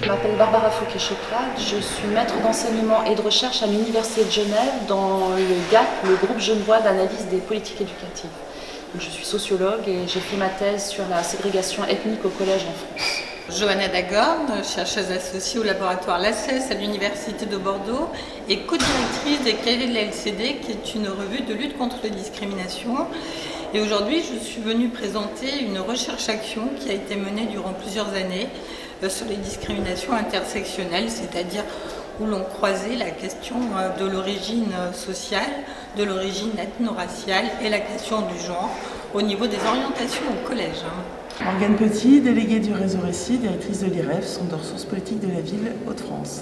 m'appelle Barbara Fouquet-Choprade, je suis maître d'enseignement et de recherche à l'Université de Genève dans le GAP, le groupe genevois d'analyse des politiques éducatives. Donc, je suis sociologue et j'ai fait ma thèse sur la ségrégation ethnique au collège en France. Johanna Dagorn, chercheuse associée au laboratoire LACES à l'Université de Bordeaux et co-directrice des Cahiers de la LCD, qui est une revue de lutte contre les discriminations. Et aujourd'hui, je suis venue présenter une recherche-action qui a été menée durant plusieurs années sur les discriminations intersectionnelles, c'est-à-dire où l'on croisait la question de l'origine sociale, de l'origine ethno-raciale et la question du genre au niveau des orientations au collège. Morgane Petit, déléguée du réseau Récit, directrice de l'IREF, Centre de ressources politiques de la ville Hauts-de-France.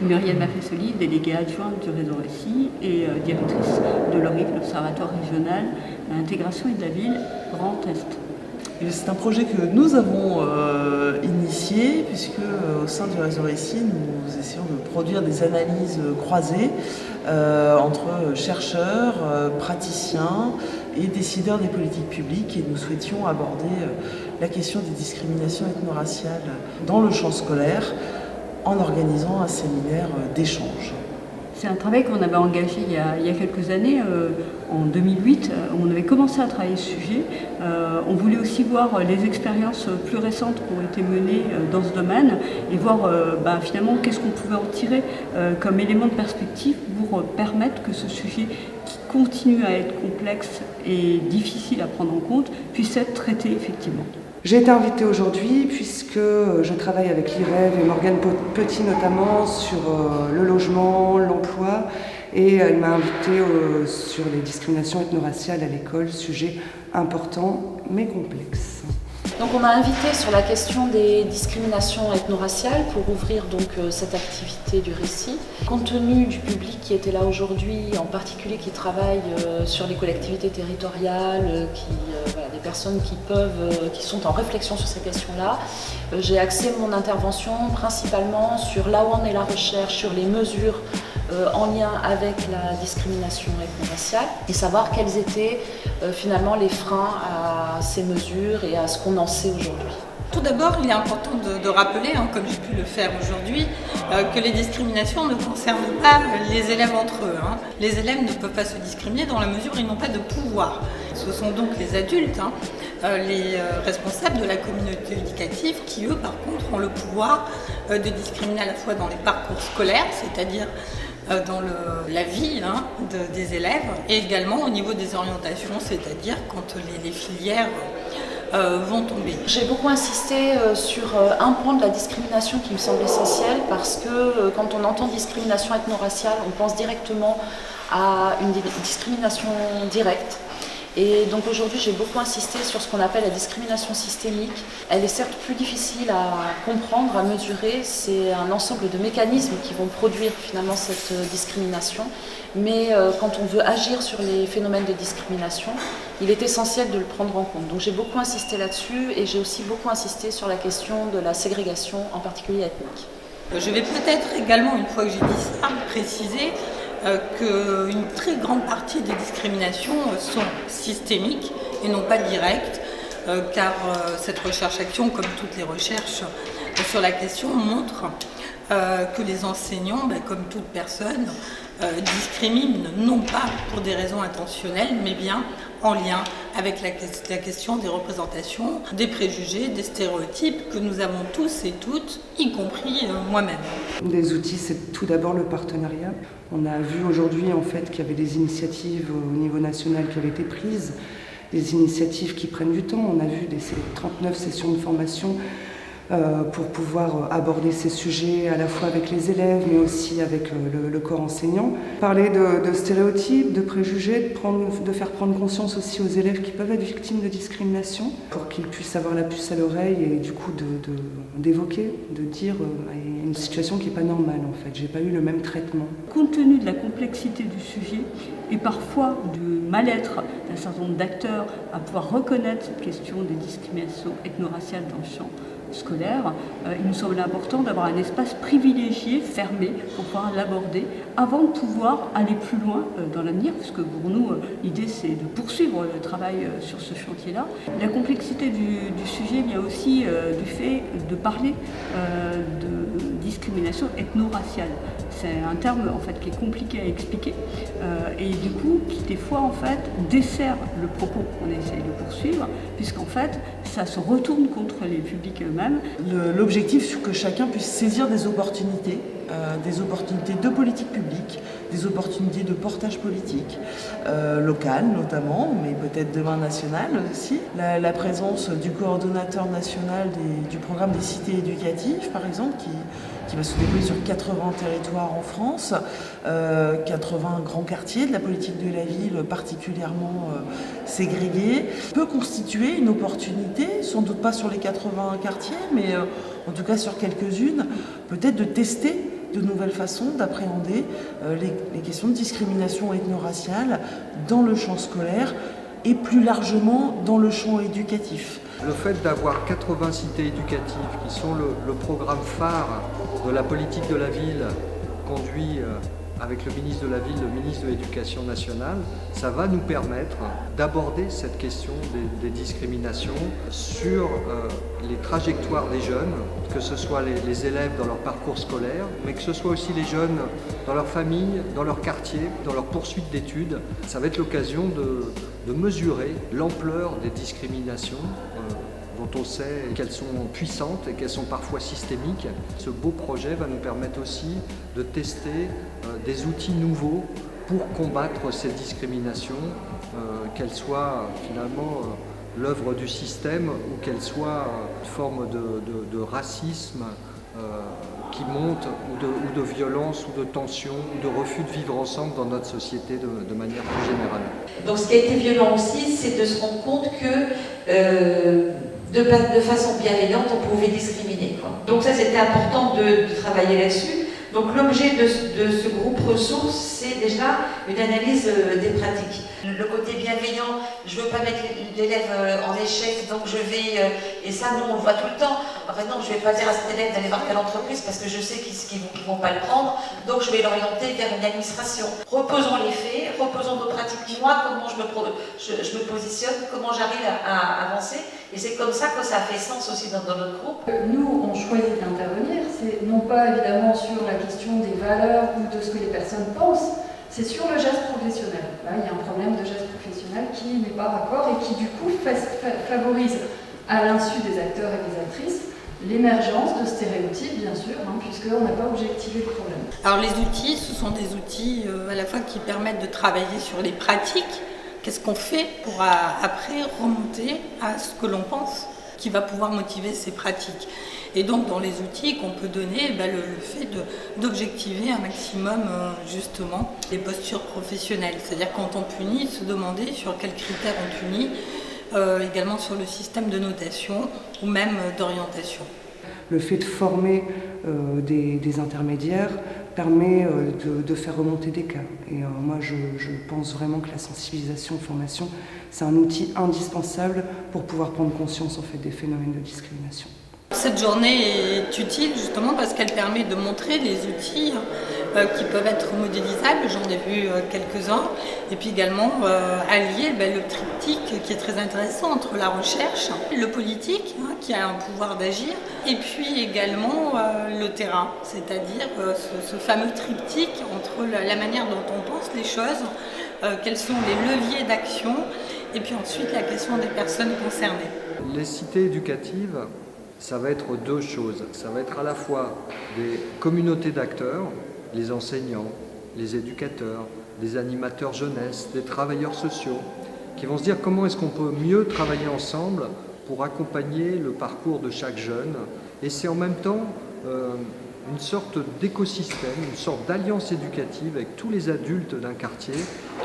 Muriel Maffesoli, déléguée adjointe du réseau Récit et directrice de l'ORIF, l'Observatoire régional à l'intégration et de la ville Grand Est. C'est un projet que nous avons initié puisque au sein du réseau Récit, nous essayons de produire des analyses croisées entre chercheurs, praticiens et décideurs des politiques publiques, et nous souhaitions aborder la question des discriminations ethno-raciales dans le champ scolaire en organisant un séminaire d'échange. C'est un travail qu'on avait engagé il y a quelques années, en 2008. On avait commencé à travailler ce sujet. On voulait aussi voir les expériences plus récentes qui ont été menées dans ce domaine et voir finalement qu'est-ce qu'on pouvait en tirer comme élément de perspective pour permettre que ce sujet qui continue à être complexe et difficile à prendre en compte puisse être traité effectivement. J'ai été invitée aujourd'hui puisque je travaille avec l'IREV et Morgane Petit notamment sur le logement, l'emploi, et elle m'a invitée sur les discriminations ethno-raciales à l'école, sujet important mais complexe. Donc on m'a invité sur la question des discriminations ethno-raciales pour ouvrir donc cette activité du récit. Compte tenu du public qui était là aujourd'hui, en particulier qui travaille sur les collectivités territoriales, des personnes qui sont en réflexion sur ces questions-là, j'ai axé mon intervention principalement sur là où en est la recherche, sur les mesures en lien avec la discrimination ethno-raciale et savoir quels étaient finalement les freins à ces mesures et à ce qu'on en sait aujourd'hui. Tout d'abord, il est important de rappeler, comme j'ai pu le faire aujourd'hui, que les discriminations ne concernent pas les élèves entre eux. Les élèves ne peuvent pas se discriminer dans la mesure où ils n'ont pas de pouvoir. Ce sont donc les adultes, les responsables de la communauté éducative qui, eux, par contre, ont le pouvoir de discriminer à la fois dans les parcours scolaires, c'est-à-dire dans la vie des élèves, et également au niveau des orientations, c'est-à-dire quand les filières vont tomber. J'ai beaucoup insisté sur un point de la discrimination qui me semble essentiel parce que quand on entend discrimination ethno-raciale, on pense directement à une discrimination directe. Et donc aujourd'hui, j'ai beaucoup insisté sur ce qu'on appelle la discrimination systémique. Elle est certes plus difficile à comprendre, à mesurer. C'est un ensemble de mécanismes qui vont produire finalement cette discrimination. Mais quand on veut agir sur les phénomènes de discrimination, il est essentiel de le prendre en compte. Donc j'ai beaucoup insisté là-dessus et j'ai aussi beaucoup insisté sur la question de la ségrégation, en particulier ethnique. Je vais peut-être également, une fois que j'ai dit ça, préciser qu'une très grande partie des discriminations sont systémiques et non pas directes, car cette recherche-action, comme toutes les recherches sur la question, montre que les enseignants, comme toute personne, discriminent non pas pour des raisons intentionnelles, mais bien en lien avec la question des représentations, des préjugés, des stéréotypes que nous avons tous et toutes, y compris moi-même. Des outils, c'est tout d'abord le partenariat. On a vu aujourd'hui en fait qu'il y avait des initiatives au niveau national qui avaient été prises, des initiatives qui prennent du temps. On a vu ces 39 sessions de formation pour pouvoir aborder ces sujets à la fois avec les élèves mais aussi avec le corps enseignant. Parler de stéréotypes, de préjugés, de faire prendre conscience aussi aux élèves qui peuvent être victimes de discrimination pour qu'ils puissent avoir la puce à l'oreille et du coup d'évoquer, de dire il y a une situation qui n'est pas normale en fait, j'ai pas eu le même traitement. Compte tenu de la complexité du sujet et parfois du mal-être d'un certain nombre d'acteurs à pouvoir reconnaître cette question des discriminations ethno-raciales dans le champ scolaire, il nous semblait important d'avoir un espace privilégié, fermé, pour pouvoir l'aborder, avant de pouvoir aller plus loin dans l'avenir, puisque pour nous, l'idée c'est de poursuivre le travail sur ce chantier-là. La complexité du sujet vient aussi du fait de parler de discrimination ethno-raciale. C'est un terme en fait qui est compliqué à expliquer et du coup qui des fois en fait dessert le propos qu'on essaye de poursuivre, puisqu'en fait ça se retourne contre les publics eux-mêmes. L'objectif, c'est que chacun puisse saisir des opportunités de politique publique, des opportunités de portage politique, local notamment, mais peut-être demain national aussi. La présence du coordonnateur national du programme des cités éducatives, par exemple, qui va se déployer sur 80 territoires en France, 80 grands quartiers de la politique de la ville particulièrement ségrégés, peut constituer une opportunité, sans doute pas sur les 80 quartiers, mais en tout cas sur quelques-unes, peut-être de tester de nouvelles façons d'appréhender les questions de discrimination ethno-raciale dans le champ scolaire et plus largement dans le champ éducatif. Le fait d'avoir 80 cités éducatives qui sont le programme phare de la politique de la ville conduit avec le ministre de la Ville, le ministre de l'Éducation nationale, ça va nous permettre d'aborder cette question des discriminations sur les trajectoires des jeunes, que ce soit les élèves dans leur parcours scolaire, mais que ce soit aussi les jeunes dans leur famille, dans leur quartier, dans leur poursuite d'études. Ça va être l'occasion de mesurer l'ampleur des discriminations dont on sait qu'elles sont puissantes et qu'elles sont parfois systémiques. Ce beau projet va nous permettre aussi de tester des outils nouveaux pour combattre ces discriminations, qu'elles soient finalement l'œuvre du système ou qu'elles soient une forme de racisme qui monte ou de violence ou de tension ou de refus de vivre ensemble dans notre société de manière plus générale. Donc ce qui a été violent aussi, c'est de se rendre compte que de façon bienveillante, on pouvait discriminer, quoi. Donc ça, c'était important de travailler là-dessus. Donc l'objet de ce groupe ressources, c'est déjà une analyse des pratiques. Le côté bienveillant, je ne veux pas mettre l'élève en échec, donc je vais... et ça, nous, on le voit tout le temps. En fait, non, je ne vais pas dire à cet élève d'aller voir telle entreprise parce que je sais qu'ils ne vont pas le prendre, donc je vais l'orienter vers une administration. Reposons les faits, reposons nos pratiques. Moi, comment je me positionne, comment j'arrive à avancer. Et c'est comme ça que ça fait sens aussi dans notre groupe. Nous, on choisit d'intervenir, c'est non pas évidemment sur la question des valeurs ou de ce que les personnes pensent, c'est sur le geste professionnel. Là, il y a un problème de geste professionnel qui n'est pas raccord et qui du coup favorise, à l'insu des acteurs et des actrices, l'émergence de stéréotypes, bien sûr, puisqu'on n'a pas objectivé le problème. Alors les outils, ce sont des outils à la fois qui permettent de travailler sur les pratiques. Qu'est-ce qu'on fait pour après remonter à ce que l'on pense qui va pouvoir motiver ces pratiques. Et donc dans les outils qu'on peut donner, le fait d'objectiver un maximum justement les postures professionnelles. C'est-à-dire quand on punit, se demander sur quels critères on punit, également sur le système de notation ou même d'orientation. Le fait de former des intermédiaires permet de faire remonter des cas. Et moi, je pense vraiment que la sensibilisation, formation, c'est un outil indispensable pour pouvoir prendre conscience en fait, des phénomènes de discrimination. Cette journée est utile justement parce qu'elle permet de montrer les outils qui peuvent être modélisables, j'en ai vu quelques-uns, et puis également allier le triptyque qui est très intéressant entre la recherche, le politique qui a un pouvoir d'agir, et puis également le terrain, c'est-à-dire ce fameux triptyque entre la manière dont on pense les choses, quels sont les leviers d'action, et puis ensuite la question des personnes concernées. Les cités éducatives, ça va être deux choses. Ça va être à la fois des communautés d'acteurs, les enseignants, les éducateurs, des animateurs jeunesse, des travailleurs sociaux, qui vont se dire comment est-ce qu'on peut mieux travailler ensemble pour accompagner le parcours de chaque jeune. Et c'est en même temps une sorte d'écosystème, une sorte d'alliance éducative avec tous les adultes d'un quartier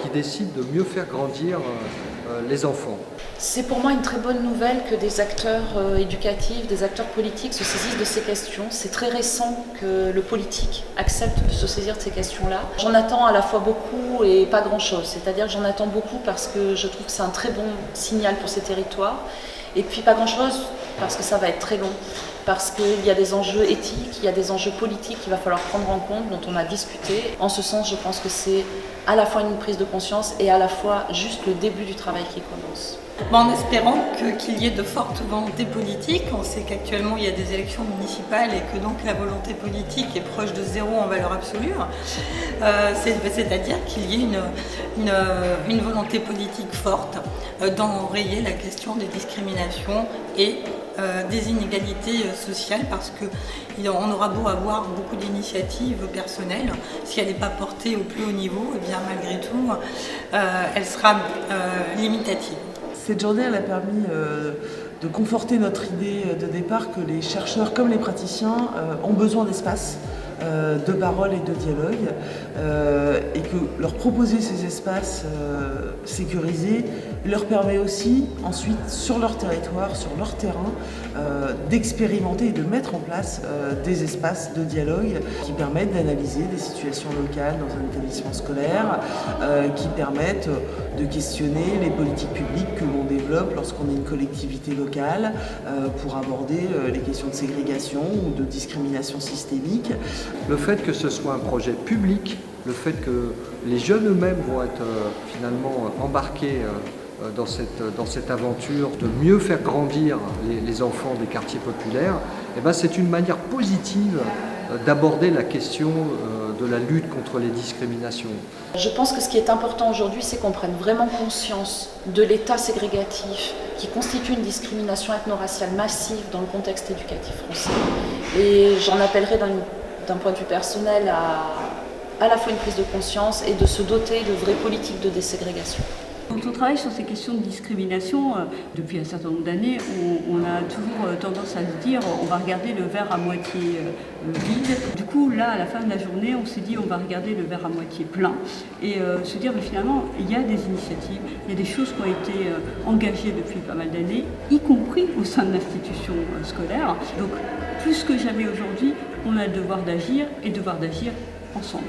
qui décident de mieux faire grandir les enfants. C'est pour moi une très bonne nouvelle que des acteurs éducatifs, des acteurs politiques se saisissent de ces questions. C'est très récent que le politique accepte de se saisir de ces questions-là. J'en attends à la fois beaucoup et pas grand-chose. C'est-à-dire que j'en attends beaucoup parce que je trouve que c'est un très bon signal pour ces territoires. Et puis pas grand-chose parce que ça va être très long. parce qu'il y a des enjeux éthiques, il y a des enjeux politiques qu'il va falloir prendre en compte, dont on a discuté. En ce sens, je pense que c'est à la fois une prise de conscience et à la fois juste le début du travail qui commence. En espérant qu'il y ait de fortes volontés politiques. On sait qu'actuellement il y a des élections municipales et que donc la volonté politique est proche de zéro en valeur absolue. C'est-à-dire qu'il y ait une volonté politique forte d'enrayer la question des discriminations et des inégalités sociales, parce qu'on aura beau avoir beaucoup d'initiatives personnelles, si elle n'est pas portée au plus haut niveau, et bien malgré tout, elle sera limitative. Cette journée, elle a permis de conforter notre idée de départ que les chercheurs comme les praticiens ont besoin d'espace, de parole et de dialogue, et que leur proposer ces espaces sécurisés leur permet aussi ensuite sur leur territoire, sur leur terrain, d'expérimenter et de mettre en place des espaces de dialogue qui permettent d'analyser des situations locales dans un établissement scolaire, qui permettent de questionner les politiques publiques que l'on développe lorsqu'on est une collectivité locale pour aborder les questions de ségrégation ou de discrimination systémique. Le fait que ce soit un projet public, le fait que les jeunes eux-mêmes vont être finalement embarqués dans cette aventure de mieux faire grandir les enfants des quartiers populaires, eh ben c'est une manière positive d'aborder la question de la lutte contre les discriminations. Je pense que ce qui est important aujourd'hui, c'est qu'on prenne vraiment conscience de l'état ségrégatif qui constitue une discrimination ethno-raciale massive dans le contexte éducatif français. Et j'en appellerai d'un point de vue personnel à la fois une prise de conscience et de se doter de vraies politiques de déségrégation. Quand on travaille sur ces questions de discrimination, depuis un certain nombre d'années, on a toujours tendance à se dire on va regarder le verre à moitié vide. Du coup, là, à la fin de la journée, on s'est dit on va regarder le verre à moitié plein et se dire mais finalement, il y a des initiatives, il y a des choses qui ont été engagées depuis pas mal d'années, y compris au sein de l'institution scolaire. Donc, plus que jamais aujourd'hui, on a le devoir d'agir et le devoir d'agir ensemble.